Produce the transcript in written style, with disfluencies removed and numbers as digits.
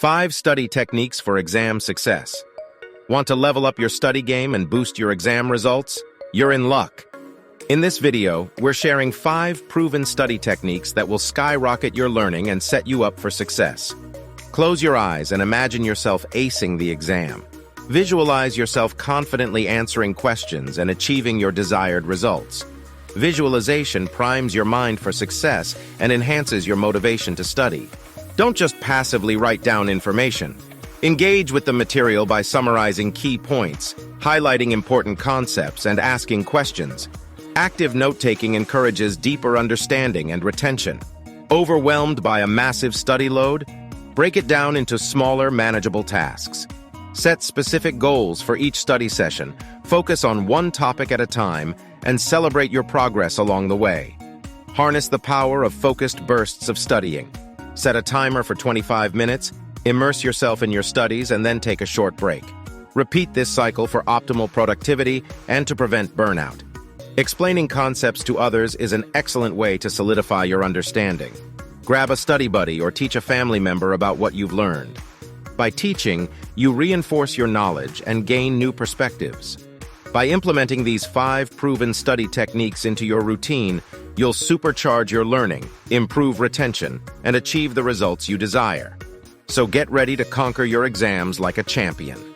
5 study techniques for exam success. Want to level up your study game and boost your exam results? You're in luck. In this video, we're sharing 5 proven study techniques that will skyrocket your learning and set you up for success. Close your eyes and imagine yourself acing the exam. Visualize yourself confidently answering questions and achieving your desired results. Visualization primes your mind for success and enhances your motivation to study. Don't just passively write down information. Engage with the material by summarizing key points, highlighting important concepts, and asking questions. Active note-taking encourages deeper understanding and retention. Overwhelmed by a massive study load? Break it down into smaller, manageable tasks. Set specific goals for each study session, focus on one topic at a time, and celebrate your progress along the way. Harness the power of focused bursts of studying. Set a timer for 25 minutes, immerse yourself in your studies, and then take a short break. Repeat this cycle for optimal productivity and to prevent burnout. Explaining concepts to others is an excellent way to solidify your understanding. Grab a study buddy or teach a family member about what you've learned. By teaching, you reinforce your knowledge and gain new perspectives. By implementing these 5 proven study techniques into your routine, you'll supercharge your learning, improve retention, and achieve the results you desire. So get ready to conquer your exams like a champion.